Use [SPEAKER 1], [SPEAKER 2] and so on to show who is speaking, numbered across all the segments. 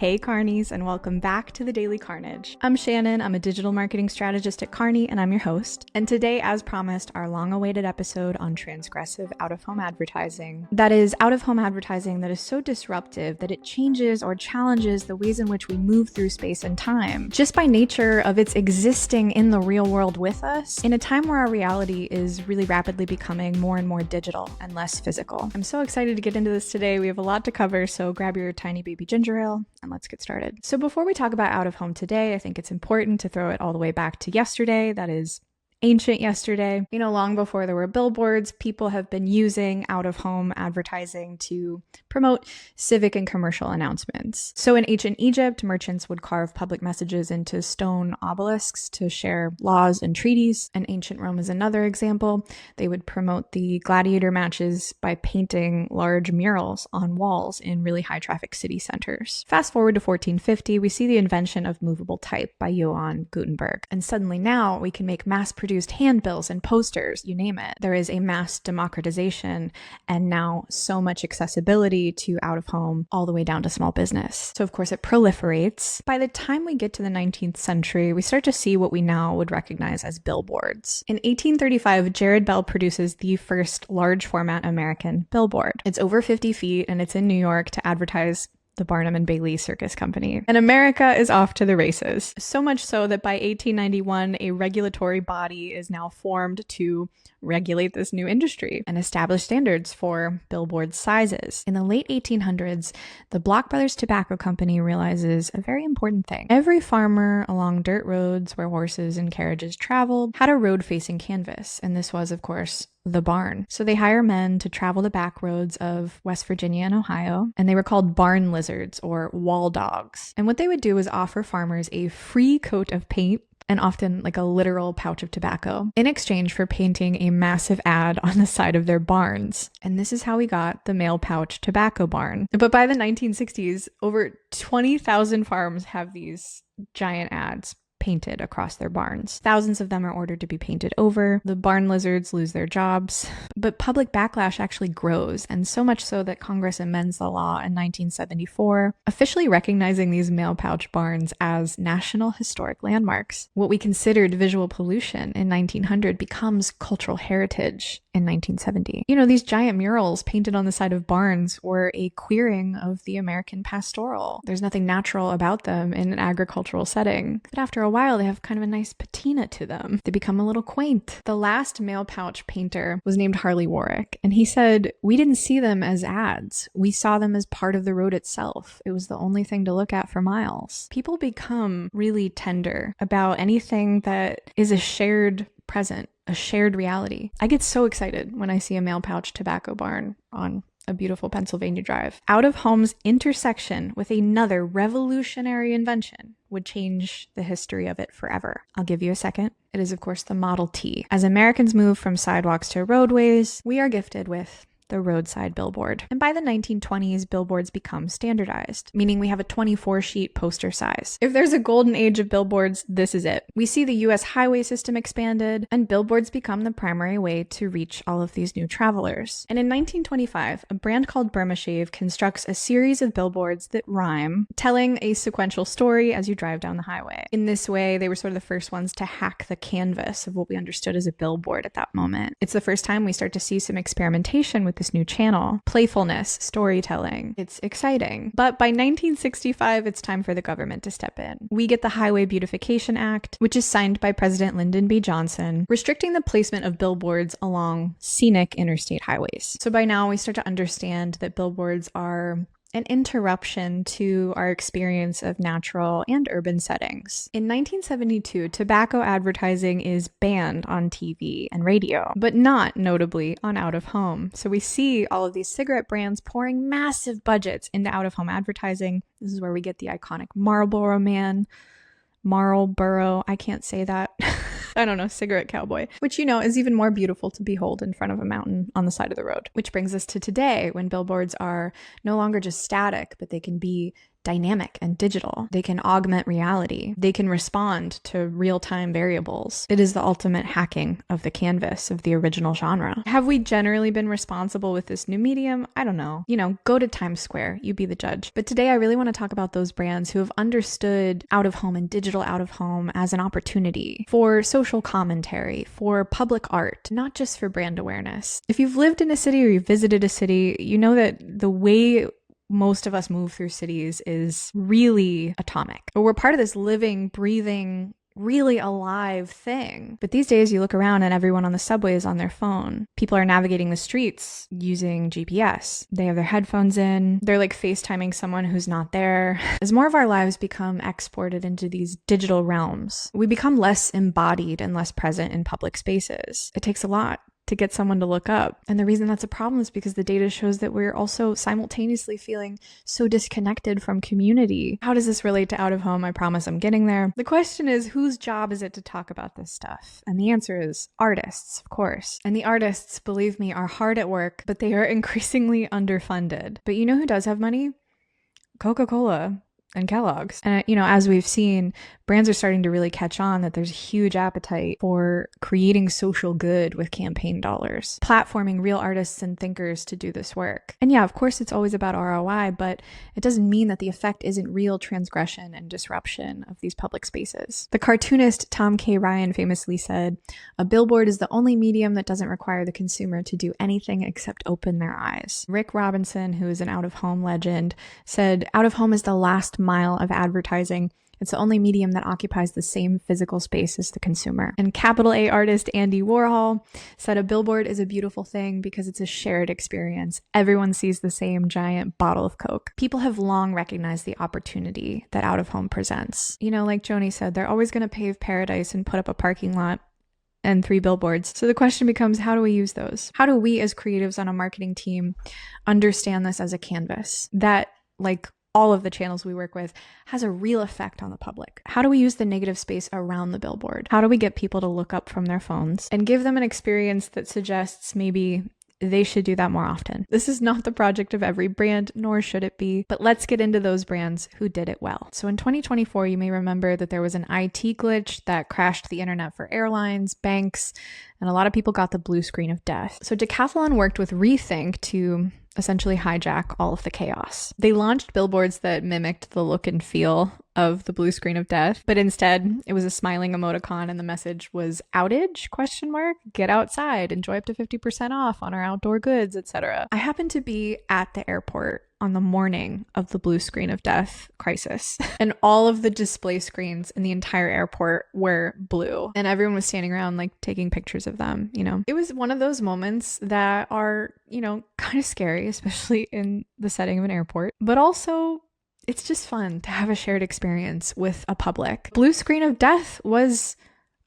[SPEAKER 1] Hey Carnies, and welcome back to the Daily Carnage. I'm Shannon, I'm a digital marketing strategist at Carney, and I'm your host. And today, as promised, our long-awaited episode on transgressive out-of-home advertising. That is, out-of-home advertising that is so disruptive that it changes or challenges the ways in which we move through space and time, just by nature of its existing in the real world with us, in a time where our reality is really rapidly becoming more and more digital and less physical. I'm so excited to get into this today. We have a lot to cover, so grab your tiny baby ginger ale and let's get started. So before we talk about out of home today, I think it's important to throw it all the way back to yesterday. That is ancient yesterday. You know, long before there were billboards, people have been using out-of-home advertising to promote civic and commercial announcements. So in ancient Egypt, merchants would carve public messages into stone obelisks to share laws and treaties. And ancient Rome is another example. They would promote the gladiator matches by painting large murals on walls in really high-traffic city centers. Fast forward to 1450, we see the invention of movable type by Johann Gutenberg. And suddenly now we can make mass-produced handbills and posters, you name it. There is a mass democratization and now so much accessibility to out of home all the way down to small business. So of course it proliferates. By the time we get to the 19th century, we start to see what we now would recognize as billboards. In 1835, Jared Bell produces the first large format American billboard. It's over 50 feet and it's in New York to advertise the Barnum and Bailey Circus Company. And America is off to the races. So much so that by 1891, a regulatory body is now formed to regulate this new industry and establish standards for billboard sizes. In the late 1800s, the Block Brothers Tobacco Company realizes a very important thing. Every farmer along dirt roads where horses and carriages traveled had a road-facing canvas, and this was, of course, the barn. So they hire men to travel the back roads of West Virginia and Ohio, and they were called barn lizards or wall dogs. And what they would do is offer farmers a free coat of paint and often like a literal pouch of tobacco in exchange for painting a massive ad on the side of their barns. And this is how we got the mail pouch tobacco barn. But by the 1960s, over 20,000 farms have these giant ads painted across their barns. Thousands of them are ordered to be painted over. The barn lizards lose their jobs. But public backlash actually grows, and so much so that Congress amends the law in 1974, officially recognizing these mail pouch barns as National Historic Landmarks. What we considered visual pollution in 1900 becomes cultural heritage in 1970. You know, these giant murals painted on the side of barns were a queering of the American pastoral. There's nothing natural about them in an agricultural setting. But after a while, they have kind of a nice patina to them. They become a little quaint. The last mail pouch painter was named Harley Warwick, and he said, "We didn't see them as ads. We saw them as part of the road itself. It was the only thing to look at for miles." People become really tender about anything that is a shared present, a shared reality. I get so excited when I see a mail pouch tobacco barn on a beautiful Pennsylvania drive. Out of home's intersection with another revolutionary invention would change the history of it forever. I'll give you a second. It is, of course, the Model T. As Americans move from sidewalks to roadways, we are gifted with the roadside billboard. And by the 1920s, billboards become standardized, meaning we have a 24-sheet poster size. If there's a golden age of billboards, this is it. We see the US highway system expanded, and billboards become the primary way to reach all of these new travelers. And in 1925, a brand called Burma Shave constructs a series of billboards that rhyme, telling a sequential story as you drive down the highway. In this way, they were sort of the first ones to hack the canvas of what we understood as a billboard at that moment. It's the first time we start to see some experimentation with this new channel. Playfulness, storytelling. It's exciting. But by 1965, it's time for the government to step in. We get the Highway Beautification Act, which is signed by President Lyndon B. Johnson, restricting the placement of billboards along scenic interstate highways. So by now, we start to understand that billboards are an interruption to our experience of natural and urban settings. In 1972, tobacco advertising is banned on TV and radio, but not notably on out-of-home. So we see all of these cigarette brands pouring massive budgets into out-of-home advertising. This is where we get the iconic Marlboro Man, Marlboro, I can't say that. I don't know, cigarette cowboy, which, you know, is even more beautiful to behold in front of a mountain on the side of the road. Which brings us to today, when billboards are no longer just static, but they can be dynamic and digital. They can augment reality. They can respond to real-time variables. It is the ultimate hacking of the canvas of the original genre. Have we generally been responsible with this new medium? I don't know. Go to Times Square. You be the judge. But today I really want to talk about those brands who have understood out-of-home and digital out-of-home as an opportunity for social commentary, for public art, not just for brand awareness. If you've lived in a city or you've visited a city, you know that the way most of us move through cities is really atomic. But we're part of this living, breathing, really alive thing. But these days you look around and everyone on the subway is on their phone. People are navigating the streets using GPS. They have their headphones in. They're like FaceTiming someone who's not there. As more of our lives become exported into these digital realms, we become less embodied and less present in public spaces. It takes a lot to get someone to look up. And the reason that's a problem is because the data shows that we're also simultaneously feeling so disconnected from community. How does this relate to out of home? I promise I'm getting there. The question is, whose job is it to talk about this stuff? And the answer is artists, of course. And the artists, believe me, are hard at work, but they are increasingly underfunded. But you know who does have money? Coca-Cola and Kellogg's. And, as we've seen, brands are starting to really catch on that there's a huge appetite for creating social good with campaign dollars, platforming real artists and thinkers to do this work. And yeah, of course, it's always about ROI, but it doesn't mean that the effect isn't real transgression and disruption of these public spaces. The cartoonist Tom K. Ryan famously said, "A billboard is the only medium that doesn't require the consumer to do anything except open their eyes." Rick Robinson, who is an out-of-home legend, said, "Out-of-home is the last mile of advertising. It's the only medium that occupies the same physical space as the consumer." And capital A artist Andy Warhol said, "A billboard is a beautiful thing because it's a shared experience. Everyone sees the same giant bottle of Coke." People have long recognized the opportunity that out-of-home presents. Like Joni said, they're always going to pave paradise and put up a parking lot and 3 billboards. So the question becomes, how do we use those? How do we as creatives on a marketing team understand this as a canvas that, like all of the channels we work with, has a real effect on the public? How do we use the negative space around the billboard? How do we get people to look up from their phones and give them an experience that suggests maybe they should do that more often? This is not the project of every brand, nor should it be, but let's get into those brands who did it well. So in 2024, you may remember that there was an IT glitch that crashed the internet for airlines, banks, and a lot of people got the blue screen of death. So Decathlon worked with Rethink to essentially hijack all of the chaos. They launched billboards that mimicked the look and feel of the blue screen of death, but instead it was a smiling emoticon and the message was outage ? Get outside, enjoy up to 50% off on our outdoor goods, etc. I happened to be at the airport on the morning of the blue screen of death crisis, and all of the display screens in the entire airport were blue, and everyone was standing around like taking pictures of them. It was one of those moments that are, kind of scary, especially in the setting of an airport, but also it's just fun to have a shared experience with a public. Blue screen of death was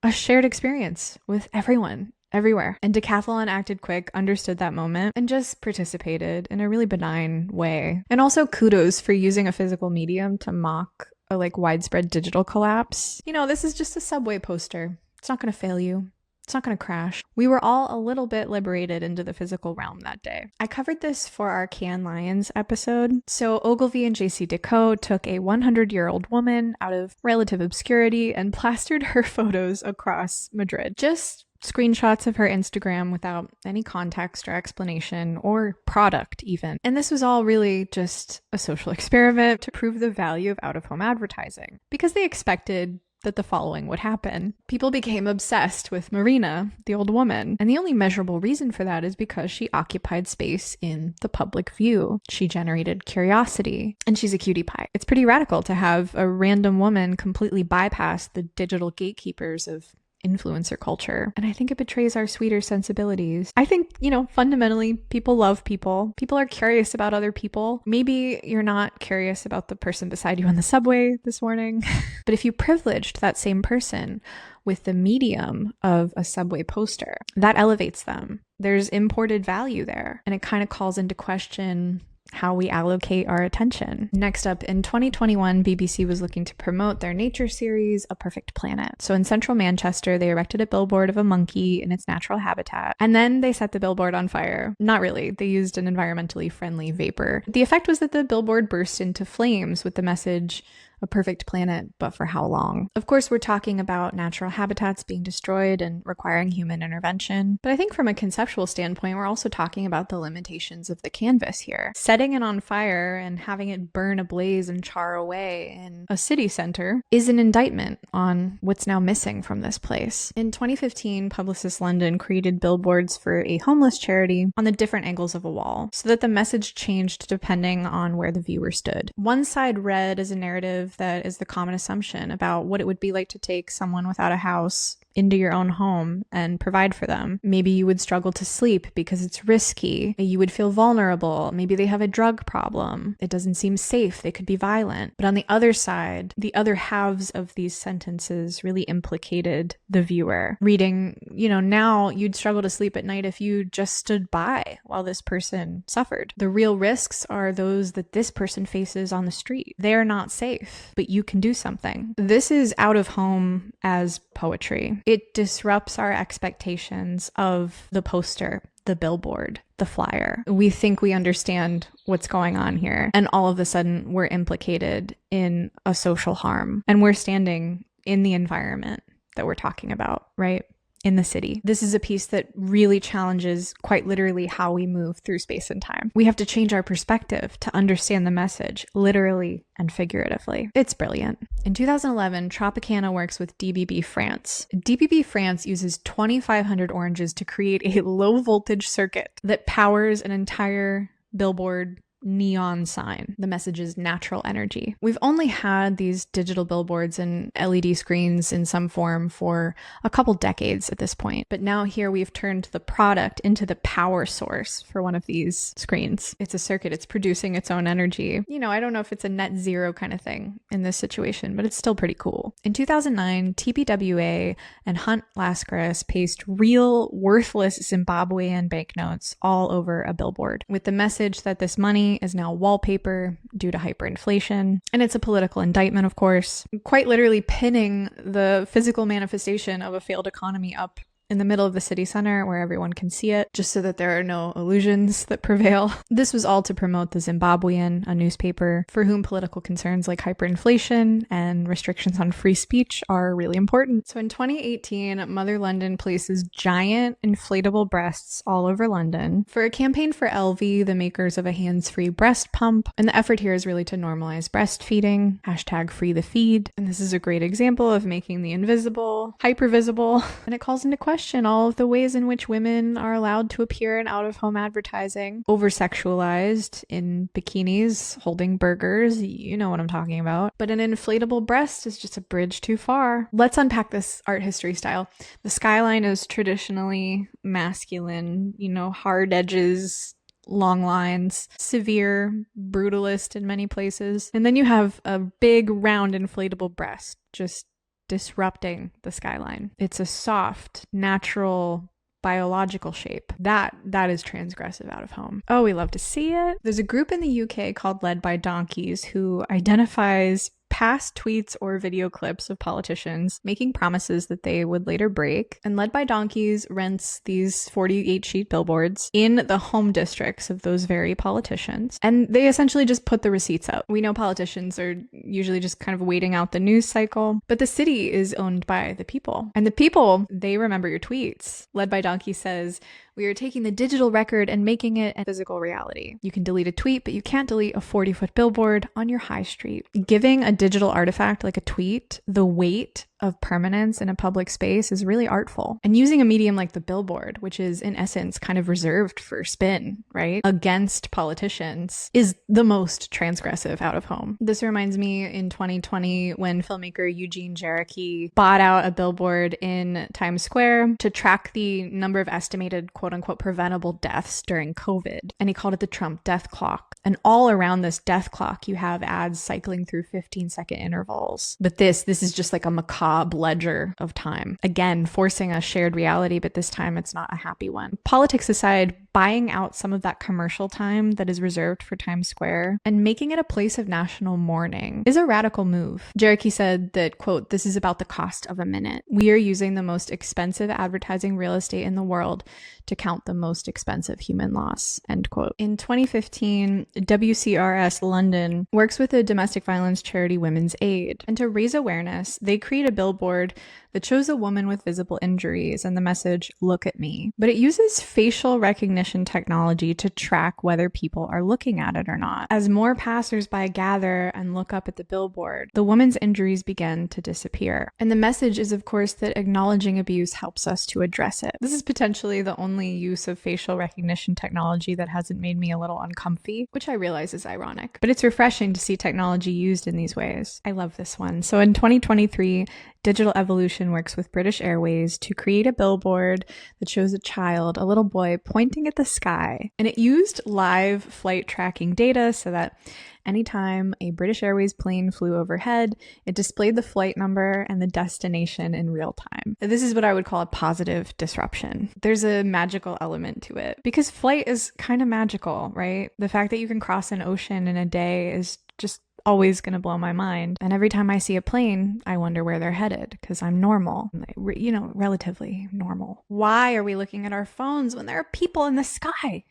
[SPEAKER 1] a shared experience with everyone, everywhere. And Decathlon acted quick, understood that moment, and just participated in a really benign way. And also kudos for using a physical medium to mock a widespread digital collapse. This is just a subway poster. It's not going to fail you. It's not going to crash. We were all a little bit liberated into the physical realm that day. I covered this for our Cannes Lions episode. So Ogilvy and JC Decaux took a 100-year-old woman out of relative obscurity and plastered her photos across Madrid. Just screenshots of her Instagram without any context or explanation or product even. And this was all really just a social experiment to prove the value of out-of-home advertising, because they expected that the following would happen. People became obsessed with Marina, the old woman. And the only measurable reason for that is because she occupied space in the public view. She generated curiosity, and she's a cutie pie. It's pretty radical to have a random woman completely bypass the digital gatekeepers of influencer culture. And I think it betrays our sweeter sensibilities. I think, fundamentally, people love people. People are curious about other people. Maybe you're not curious about the person beside you on the subway this morning, but if you privileged that same person with the medium of a subway poster, that elevates them. There's imported value there. And it kind of calls into question how we allocate our attention. Next up, in 2021, BBC was looking to promote their nature series, A Perfect Planet. So in central Manchester, they erected a billboard of a monkey in its natural habitat, and then they set the billboard on fire. Not really, they used an environmentally friendly vapor. The effect was that the billboard burst into flames with the message, a perfect planet, but for how long? Of course, we're talking about natural habitats being destroyed and requiring human intervention. But I think from a conceptual standpoint, we're also talking about the limitations of the canvas here. Setting it on fire and having it burn ablaze and char away in a city center is an indictment on what's now missing from this place. In 2015, Publicis London created billboards for a homeless charity on the different angles of a wall so that the message changed depending on where the viewer stood. One side read as a narrative that is the common assumption about what it would be like to take someone without a house into your own home and provide for them. Maybe you would struggle to sleep because it's risky. You would feel vulnerable. Maybe they have a drug problem. It doesn't seem safe. They could be violent. But on the other side, the other halves of these sentences really implicated the viewer. Reading, now you'd struggle to sleep at night if you just stood by while this person suffered. The real risks are those that this person faces on the street. They're not safe, but you can do something. This is out of home as poetry. It disrupts our expectations of the poster, the billboard, the flyer. We think we understand what's going on here, and all of a sudden we're implicated in a social harm, and we're standing in the environment that we're talking about, right? In the city. This is a piece that really challenges quite literally how we move through space and time. We have to change our perspective to understand the message, literally and figuratively. It's brilliant. In 2011, Tropicana works with DBB France. DBB France uses 2,500 oranges to create a low voltage circuit that powers an entire billboard neon sign. The message is natural energy. We've only had these digital billboards and LED screens in some form for a couple decades at this point, but now here we've turned the product into the power source for one of these screens. It's a circuit. It's producing its own energy. I don't know if it's a net zero kind of thing in this situation, but it's still pretty cool. In 2009, TBWA and Hunt Lascaris pasted real worthless Zimbabean banknotes all over a billboard with the message that this money is now wallpaper due to hyperinflation. And it's a political indictment, of course, quite literally pinning the physical manifestation of a failed economy up in the middle of the city center where everyone can see it, just so that there are no illusions that prevail. This was all to promote the Zimbabean, a newspaper for whom political concerns like hyperinflation and restrictions on free speech are really important. So in 2018, Mother London places giant inflatable breasts all over London for a campaign for Elvie, the makers of a hands-free breast pump. And the effort here is really to normalize breastfeeding, #FreeTheFeed. And this is a great example of making the invisible hypervisible. And it calls into question all of the ways in which women are allowed to appear in out-of-home advertising, over-sexualized in bikinis, holding burgers, you know what I'm talking about. But an inflatable breast is just a bridge too far. Let's unpack this art history style. The skyline is traditionally masculine, hard edges, long lines, severe, brutalist in many places. And then you have a big, round, inflatable breast, just disrupting the skyline. It's a soft, natural, biological shape. That is transgressive out of home. Oh, we love to see it. There's a group in the UK called Led by Donkeys who identifies past tweets or video clips of politicians making promises that they would later break. And Led by Donkeys rents these 48-sheet billboards in the home districts of those very politicians. And they essentially just put the receipts up. We know politicians are usually just kind of waiting out the news cycle, but the city is owned by the people. And the people, they remember your tweets. Led by Donkey says, "We are taking the digital record and making it a physical reality. You can delete a tweet, but you can't delete a 40-foot billboard on your high street." Giving a digital artifact like a tweet the weight of permanence in a public space is really artful. And using a medium like the billboard, which is in essence kind of reserved for spin, right, against politicians, is the most transgressive out of home. This reminds me in 2020 when filmmaker Eugene Jarecki bought out a billboard in Times Square to track the number of estimated quote-unquote preventable deaths during COVID. And he called it the Trump death clock. And all around this death clock, you have ads cycling through 15-second intervals. But this is just like a macabre blob ledger of time. Again, forcing a shared reality, but this time it's not a happy one. Politics aside, buying out some of that commercial time that is reserved for Times Square and making it a place of national mourning is a radical move. Jarecki said that, quote, "This is about the cost of a minute. We are using the most expensive advertising real estate in the world to count the most expensive human loss," end quote. In 2015, WCRS London works with the domestic violence charity Women's Aid, and to raise awareness, they create a billboard that shows a woman with visible injuries and the message, "Look at me." But it uses facial recognition technology to track whether people are looking at it or not. As more passersby gather and look up at the billboard, the woman's injuries begin to disappear. And the message is, of course, that acknowledging abuse helps us to address it. This is potentially the only use of facial recognition technology that hasn't made me a little uncomfy, which I realize is ironic. But it's refreshing to see technology used in these ways. I love this one. So in 2023, Digital Evolution works with British Airways to create a billboard that shows a child, a little boy, pointing at the sky. And it used live flight tracking data so that anytime a British Airways plane flew overhead, it displayed the flight number and the destination in real time. This is what I would call a positive disruption. There's a magical element to it because flight is kind of magical, right? The fact that you can cross an ocean in a day is just always going to blow my mind. And every time I see a plane, I wonder where they're headed because I'm normal, relatively normal. Why are we looking at our phones when there are people in the sky?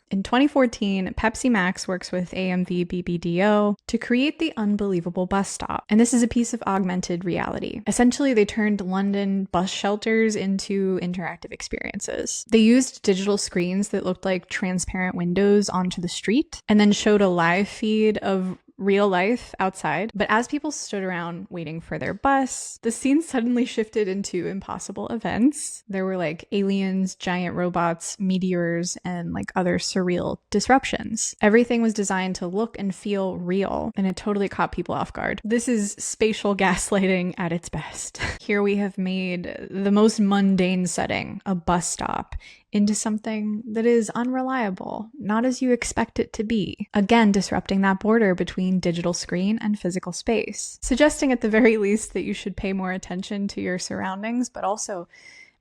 [SPEAKER 1] In 2014, Pepsi Max works with AMV BBDO to create the Unbelievable Bus Stop. And this is a piece of augmented reality. Essentially, they turned London bus shelters into interactive experiences. They used digital screens that looked like transparent windows onto the street and then showed a live feed of real life outside. But as people stood around waiting for their bus, the scene suddenly shifted into impossible events. There were like aliens, giant robots, meteors, and like other surreal disruptions. Everything was designed to look and feel real, and it totally caught people off guard. This is spatial gaslighting at its best. Here we have made the most mundane setting, a bus stop, into something that is unreliable, not as you expect it to be. Again, disrupting that border between digital screen and physical space. Suggesting at the very least that you should pay more attention to your surroundings, but also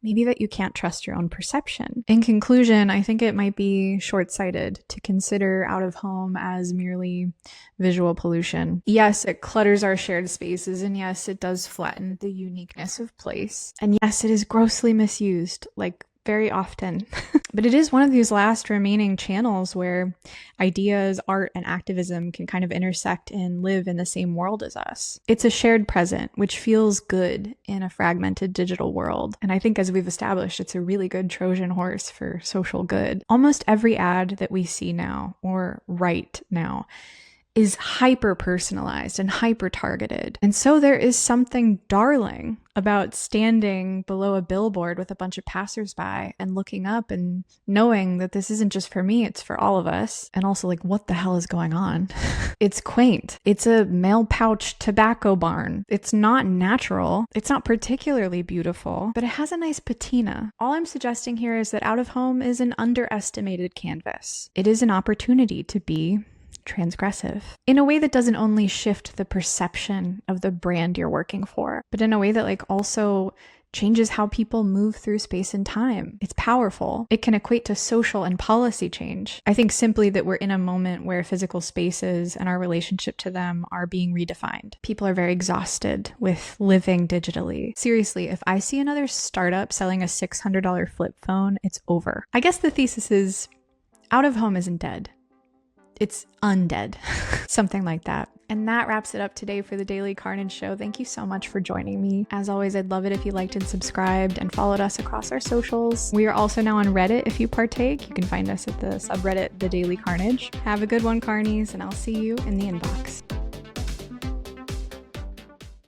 [SPEAKER 1] maybe that you can't trust your own perception. In conclusion, I think it might be short-sighted to consider out of home as merely visual pollution. Yes, it clutters our shared spaces, and yes, it does flatten the uniqueness of place. And yes, it is grossly misused, like very often. But it is one of these last remaining channels where ideas, art, and activism can kind of intersect and live in the same world as us. It's a shared present, which feels good in a fragmented digital world. And I think, as we've established, it's a really good Trojan horse for social good. Almost every ad that we see now, or write now, is hyper-personalized and hyper-targeted. And so there is something darling about standing below a billboard with a bunch of passersby and looking up and knowing that this isn't just for me, it's for all of us. And also, like, what the hell is going on? It's quaint. It's a mail pouch tobacco barn. It's not natural. It's not particularly beautiful, but it has a nice patina. All I'm suggesting here is that out of home is an underestimated canvas. It is an opportunity to be transgressive in a way that doesn't only shift the perception of the brand you're working for, but in a way that like also changes how people move through space and time. It's powerful. It can equate to social and policy change. I think simply that we're in a moment where physical spaces and our relationship to them are being redefined. People are very exhausted with living digitally. Seriously, if I see another startup selling a $600 flip phone, it's over. I guess the thesis is out of home isn't dead. It's undead. Something like that. And that wraps it up today for the Daily Carnage Show. Thank you so much for joining me. As always, I'd love it if you liked and subscribed and followed us across our socials. We are also now on Reddit if you partake. You can find us at the subreddit The Daily Carnage. Have a good one, Carnies, and I'll see you in the inbox.